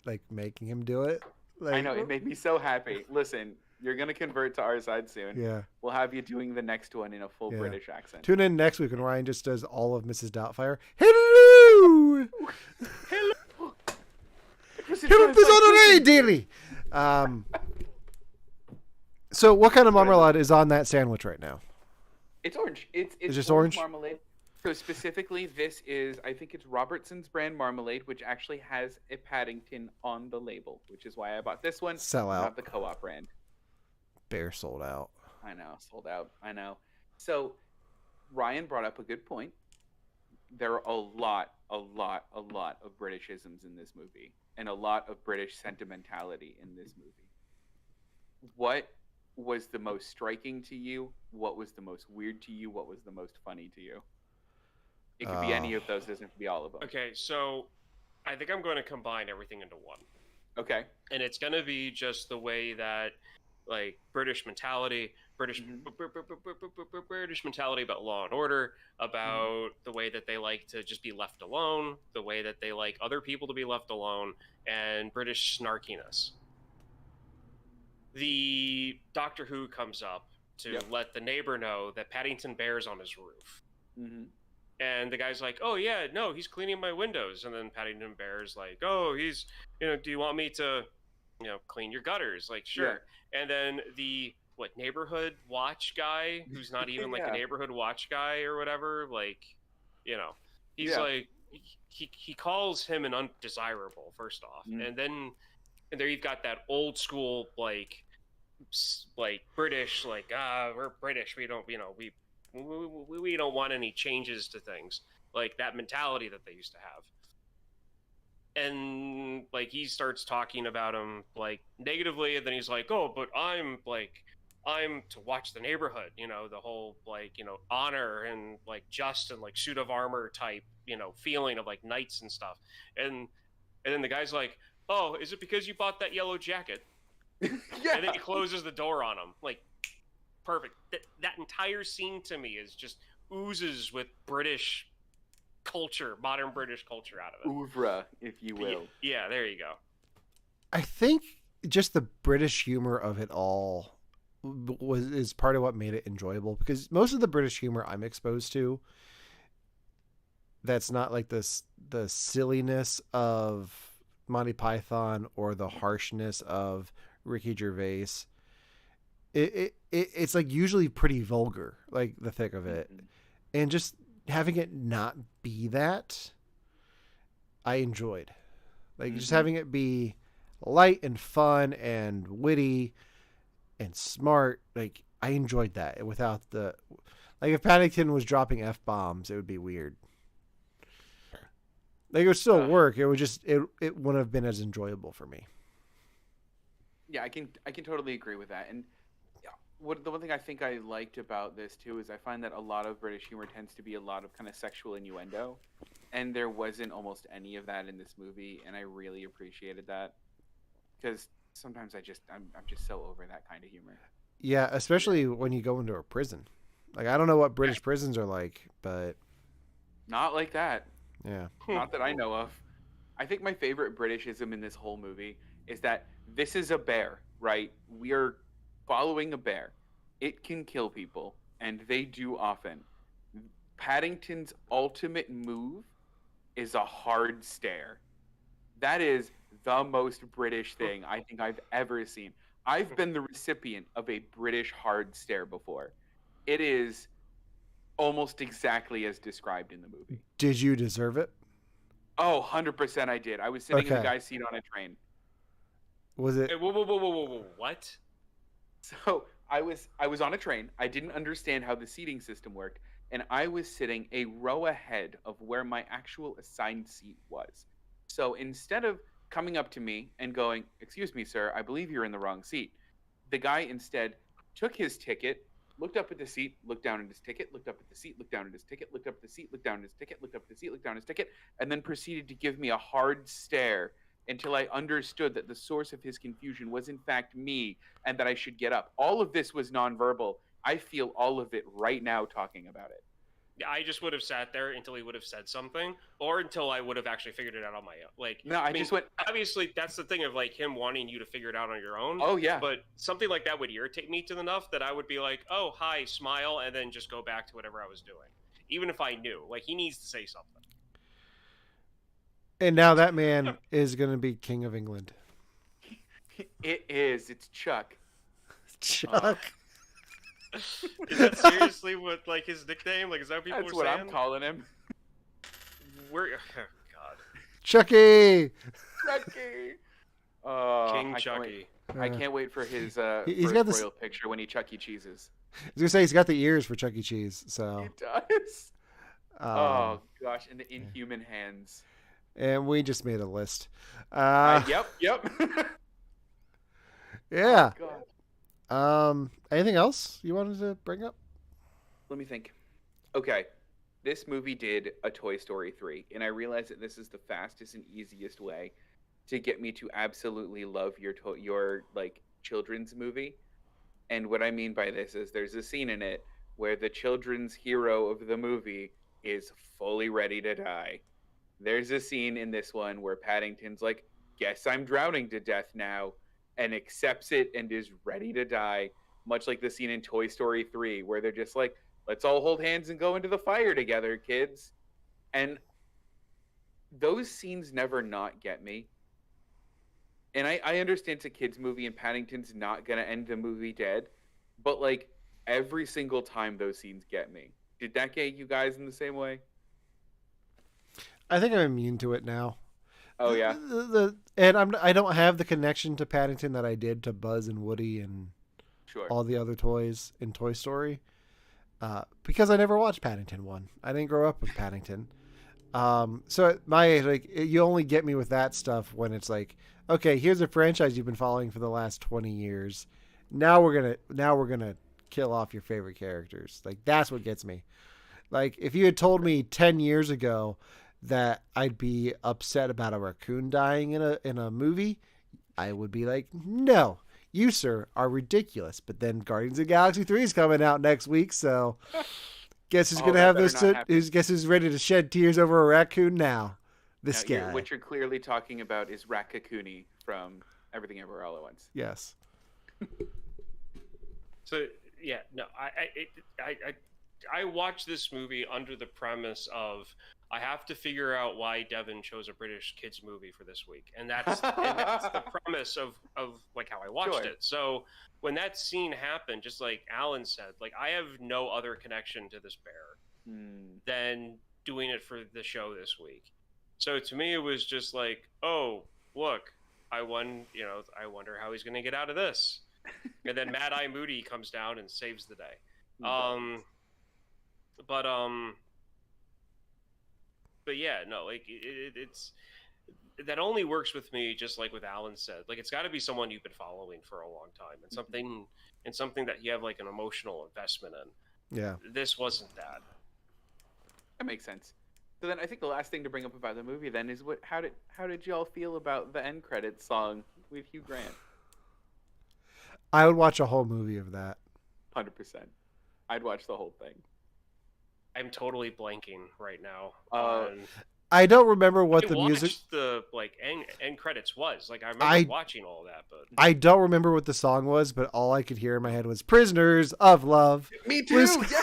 like making him do it? Like, I know, it made me so happy. Listen, you're gonna convert to our side soon. Yeah. We'll have you doing the next one in a full British accent. Tune in next week when Ryan just does all of Mrs. Doubtfire. Hello. Hello. Daily. So what kind of marmalade is on that sandwich right now? It's orange. It's just orange marmalade. So specifically, this is, I think it's Robertson's brand marmalade, which actually has a Paddington on the label, which is why I bought this one. Sell out. Not the Co-op brand. Bear sold out. I know, sold out. I know. So Ryan brought up a good point. There are a lot of Britishisms in this movie, and a lot of British sentimentality in this movie. What was the most striking to you? What was the most weird to you? What was the most funny to you? It could be any of those. It doesn't have to be all of them. Okay, so I think I'm going to combine everything into one. Okay. And it's going to be just the way that, like, British mentality about law and order, about the way that they like to just be left alone, the way that they like other people to be left alone, and British snarkiness. The Doctor Who comes up to let the neighbor know that Paddington Bear's on his roof. Mm-hmm. And the guy's like, oh, yeah, no, he's cleaning my windows. And then Paddington Bear's like, oh, he's, do you want me to, clean your gutters? Like, sure. Yeah. And then the, neighborhood watch guy, who's not even like a neighborhood watch guy or whatever, like, he's like, he calls him an undesirable, first off. Mm. And there you've got that old school, like British, we're British. We don't, we don't want any changes to things, like that mentality that they used to have. And he starts talking about him negatively, and then he's like, oh, but I'm to watch the neighborhood, the whole honor and just and suit of armor type, feeling of knights and stuff. And then the guy's like, oh, is it because you bought that yellow jacket? Yeah. And then he closes the door on him. Perfect. That entire scene to me is just oozes with British culture, modern British culture out of it. Oeuvre, if you will. Yeah, there you go. I think just the British humor of it all is part of what made it enjoyable, because most of the British humor I'm exposed to, that's not like the silliness of Monty Python or the harshness of Ricky Gervais. It's usually pretty vulgar, the thick of it. Mm-hmm. And just having it not be that, I enjoyed. Just having it be light and fun and witty and smart. I enjoyed that without the, if Paddington was dropping F-bombs, it would be weird. It would still work. It would just, it wouldn't have been as enjoyable for me. Yeah, I can totally agree with that. And the one thing I think I liked about this too is I find that a lot of British humor tends to be a lot of kind of sexual innuendo, and there wasn't almost any of that in this movie, and I really appreciated that, because sometimes I'm just so over that kind of humor. Yeah, especially when you go into a prison. I don't know what British prisons are like, but not like that. Yeah. Not that I know of. I think my favorite Britishism in this whole movie is that this is a bear, right? We are following a bear. It can kill people, and they do often. Paddington's ultimate move is a hard stare. That is the most British thing I think I've ever seen. I've been the recipient of a British hard stare before. It is almost exactly as described in the movie. Did you deserve it? Oh, 100% I did. I was sitting in the Okay. guy's seat on a train. Was it? Hey, whoa, what? So I was on a train. I didn't understand how the seating system worked, and I was sitting a row ahead of where my actual assigned seat was. So instead of coming up to me and going, "Excuse me, sir, I believe you're in the wrong seat," the guy instead took his ticket, looked up at the seat, looked down at his ticket, looked up at the seat, looked down at his ticket, looked up at the seat, looked down at his ticket, looked up at the seat, looked down at his ticket, and then proceeded to give me a hard stare until I understood that the source of his confusion was in fact me and that I should get up. All of this was nonverbal. I feel all of it right now talking about it. I just would have sat there until he would have said something, or until I would have actually figured it out on my own. Like, No, I mean, just went, obviously, that's the thing of like him wanting you to figure it out on your own. "Oh yeah." But something like that would irritate me to enough that I would be like, "Oh, hi, smile," and then just go back to whatever I was doing, even if I knew. Like, he needs to say something. And now that man is going to be King of England. It is. It's Chuck. Chuck. Is that seriously what like his nickname? Like, is that what people That's were what saying? I'm calling him. We're God, Chucky. Chucky. King I can't wait. Chucky. I can't wait for his He's first got this- royal picture when he Chuck E. Cheeses. I was going to say he's got the ears for Chuck E. Cheese. So, He does. Oh gosh, and the yeah. inhuman hands. and we just made a list. Yep. Yeah. Oh, God. Anything else you wanted to bring up? Let me think. Okay, this movie did a Toy Story 3, and I realize that this is the fastest and easiest way to get me to absolutely love your like children's movie. And what I mean by this is there's a scene in it where the children's hero of the movie is fully ready to die. There's a scene in this one where Paddington's like, "Guess I'm drowning to death now," and accepts it and is ready to die, much like the scene in Toy Story 3 where they're just like, "Let's all hold hands and go into the fire together, kids." And those scenes never not get me. And I understand it's a kid's movie and Paddington's not going to end the movie dead, but like every single time those scenes get me. Did that get you guys in the same way? I think I'm immune to it now. Oh yeah. I don't have the connection to Paddington that I did to Buzz and Woody and Sure. all the other toys in Toy Story, because I never watched Paddington 1. I didn't grow up with Paddington. So at my age, like, you only get me with that stuff when it's like, okay, here's a franchise you've been following for the last 20 years. Now we're gonna kill off your favorite characters. Like, that's what gets me. Like, if you had told me 10 years ago that I'd be upset about a raccoon dying in a movie, I would be like, no, you, sir, are ridiculous. But then Guardians of the Galaxy 3 is coming out next week, so guess who's Oh, gonna that have better those? not happen. Guess who's ready to shed tears over a raccoon now? This guy. What you're clearly talking about is Rakakuni from Everything Everywhere All at Once. Yes. So yeah, no, I watched this movie under the premise of I have to figure out why Devon chose a British kids movie for this week, and that's the premise of like how I watched Sure. it. So when that scene happened, just like Alan said, like I have no other connection to this bear than doing it for the show this week. So to me, it was just like, oh, look, I wonder how he's going to get out of this. And then Mad Eye Moody comes down and saves the day. But yeah, no, like it's that only works with me, just like with Alan said. Like it's got to be someone you've been following for a long time, and something that you have like an emotional investment in. Yeah. This wasn't that. That makes sense. So then I think the last thing to bring up about the movie then is how did y'all feel about the end credits song with Hugh Grant? I would watch a whole movie of that. 100%. I'd watch the whole thing. I'm totally blanking right now. I don't remember what I the watched music. the like end credits was. Like I remember watching all that, but I don't remember what the song was, but all I could hear in my head was "Prisoners of Love." Me too. Whis-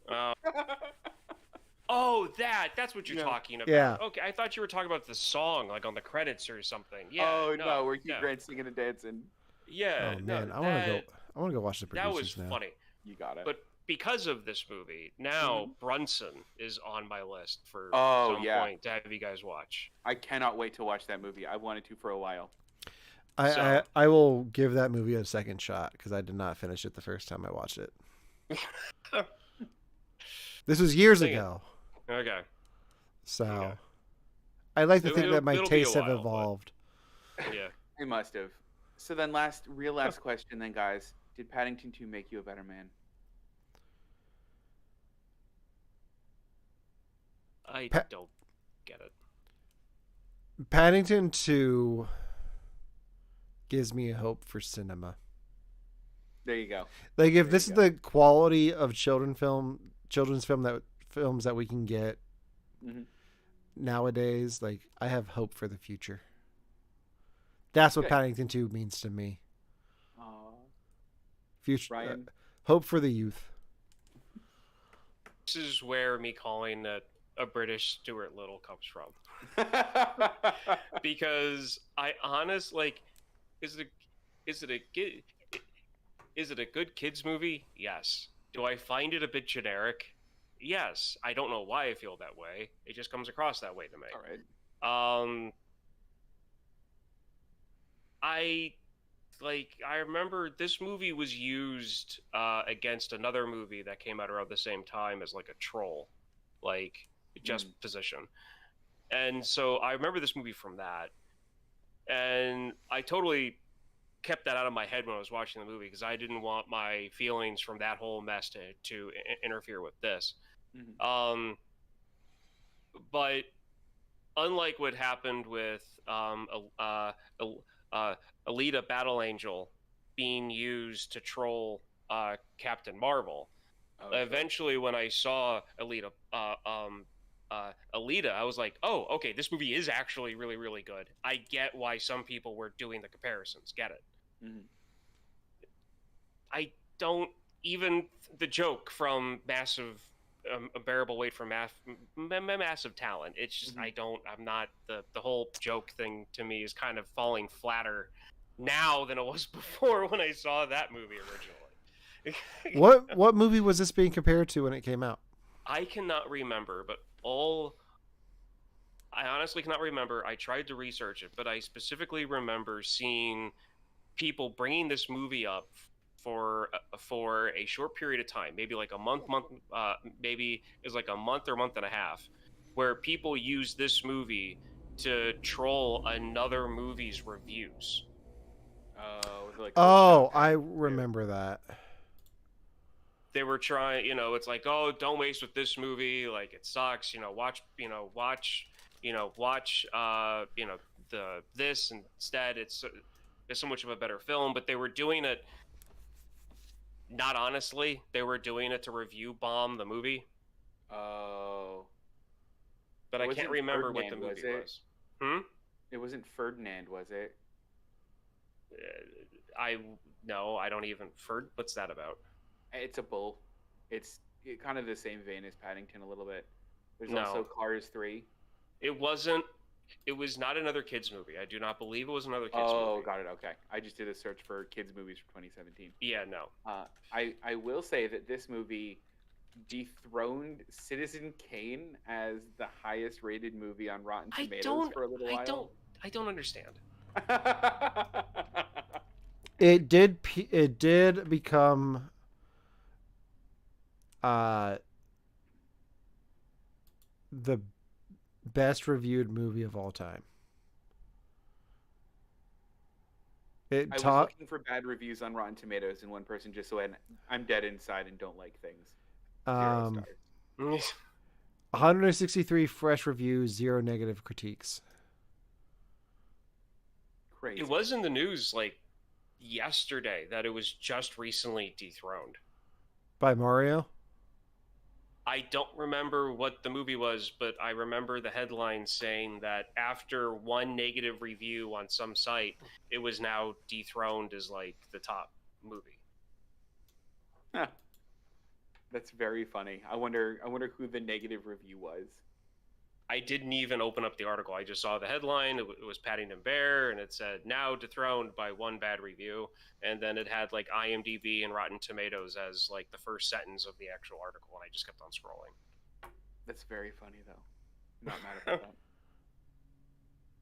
Yeah. Oh, that's what you're No. talking about. Yeah. Okay, I thought you were talking about the song, like on the credits or something. Yeah. Oh no, where Hugh yeah. Grant's singing and dancing. Yeah. Oh No, man, I want to go. I want to go watch the that was producers now. funny. You got it. But because of this movie, now Brunson is on my list for some point to have you guys watch. I cannot wait to watch that movie. I wanted to for a while. I will give that movie a second shot because I did not finish it the first time I watched it. This was years ago. Okay. So Okay. I like to think It'll- that my it'll be a tastes have while, but- evolved. Yeah. It must have. So then, real last question, then, guys. Did Paddington 2 make you a better man? I don't get it. Paddington 2 gives me hope for cinema. There you go. Like if There this you is go. the quality of films that we can get nowadays, like I have hope for the future. That's what Good. Paddington 2 means to me. Aw. Future Ryan? hope for the youth. This is where me calling it a British Stuart Little comes from. Because I honestly, is it a good kids movie? Yes. Do I find it a bit generic? Yes. I don't know why I feel that way. It just comes across that way to me. All right. I remember this movie was used against another movie that came out around the same time as like a troll, like just position. And so I remember this movie from that. And I totally kept that out of my head when I was watching the movie because I didn't want my feelings from that whole mess to interfere with this. But unlike what happened with Alita Battle Angel being used to troll Captain Marvel, eventually when I saw Alita, I was like, oh, okay, this movie is actually really, really good. I get why some people were doing the comparisons. Get it. I don't even the joke from Massive Unbearable Weight for Massive Talent. It's just I'm not the whole joke thing to me is kind of falling flatter now than it was before when I saw that movie originally. What movie was this being compared to when it came out? I cannot remember, but I honestly cannot remember. I tried to research it, but I specifically remember seeing people bringing this movie up for a short period of time, maybe like a month, maybe it was like a month or month and a half, where people use this movie to troll another movie's reviews. I remember that. They were trying, it's like, oh, don't waste with this movie, like it sucks, watch this instead. It's so much of a better film, but they were doing it not honestly. They were doing it to review bomb the movie. Oh. But I can't remember what the movie was. It wasn't Ferdinand, was it? I don't even. What's that about? It's a bull. It's kind of the same vein as Paddington a little bit. There's also Cars 3. It wasn't. It was not another kids movie. I do not believe it was another kids movie. Oh, got it. Okay. I just did a search for kids movies for 2017. Yeah, no. I will say that this movie dethroned Citizen Kane as the highest rated movie on Rotten Tomatoes for a little while. I don't understand. It did become the best reviewed movie of all time. I was looking for bad reviews on Rotten Tomatoes, and one person just said, "I'm dead inside and don't like things." 0 stars. 163 fresh reviews, 0 negative critiques. Crazy. It was in the news like yesterday that it was just recently dethroned. By Mario? I don't remember what the movie was, but I remember the headline saying that after one negative review on some site, it was now dethroned as like the top movie. Huh. That's very funny. I wonder who the negative review was. I didn't even open up the article. I just saw the headline. It was Paddington Bear, and it said now dethroned by one bad review. And then it had like IMDb and Rotten Tomatoes as like the first sentence of the actual article, and I just kept on scrolling. That's very funny though. I'm not mad about that.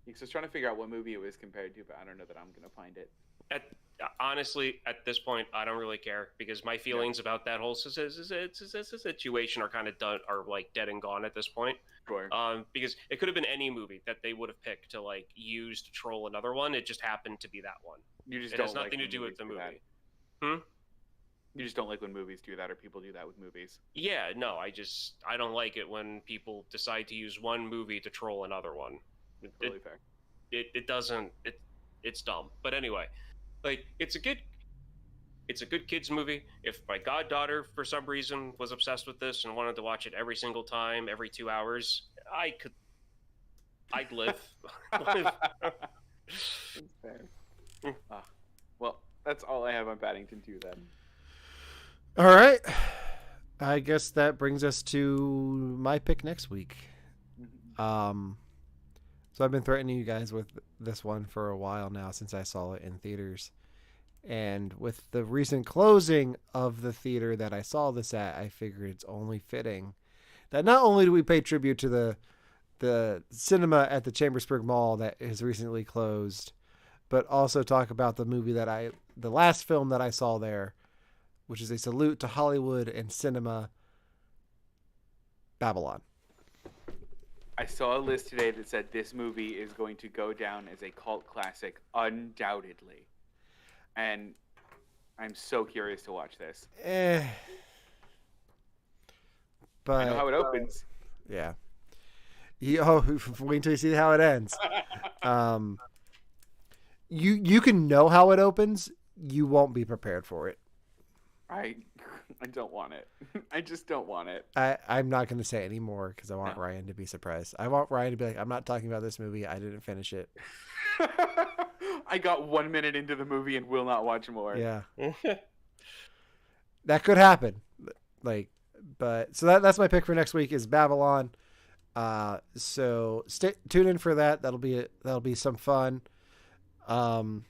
Because I was trying to figure out what movie it was compared to, but I don't know that I'm gonna find it. Honestly, at this point, I don't really care because my feelings about that whole situation are kind of done, are like dead and gone at this point. Sure. Because it could have been any movie that they would have picked to like use to troll another one. It just happened to be that one. You just it don't has nothing like to do with the movie. You just don't like when movies do that, or people do that with movies. Yeah, no, I don't like it when people decide to use one movie to troll another one. Totally fair. It's dumb. But anyway, like it's a good kids movie. If my goddaughter for some reason was obsessed with this and wanted to watch it every single time, every 2 hours, I'd live. That's fair. Well, that's all I have on Paddington 2 then. All right. I guess that brings us to my pick next week. So I've been threatening you guys with this one for a while now since I saw it in theaters. And with the recent closing of the theater that I saw this at, I figured it's only fitting that not only do we pay tribute to the cinema at the Chambersburg Mall that has recently closed, but also talk about the last film that I saw there, which is a salute to Hollywood and cinema, Babylon. I saw a list today that said this movie is going to go down as a cult classic, undoubtedly. And I'm so curious to watch this. But I know how it opens. Yeah. Wait until you see how it ends. You can know how it opens. You won't be prepared for it. I don't want it. I just don't want it. I'm not going to say any more because I want Ryan to be surprised. I want Ryan to be like, I'm not talking about this movie. I didn't finish it. I got 1 minute into the movie and will not watch more. Yeah. That could happen. So that's my pick for next week is Babylon. So tune in for that. That'll be some fun. Until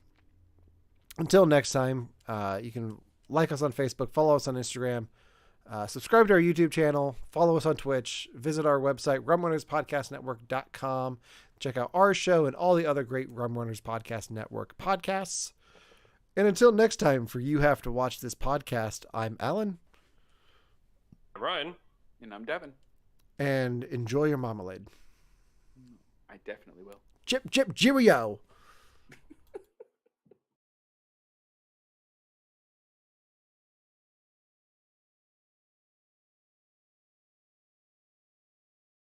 next time, you can like us on Facebook, follow us on Instagram, subscribe to our YouTube channel, follow us on Twitch, visit our website, rumrunnerspodcastnetwork.com. Check out our show and all the other great Rum Runners Podcast Network podcasts. And until next time, for You Have to Watch This Podcast, I'm Alan. I'm Ryan. And I'm Devon. And enjoy your marmalade. I definitely will. Chip, chip, cheerio.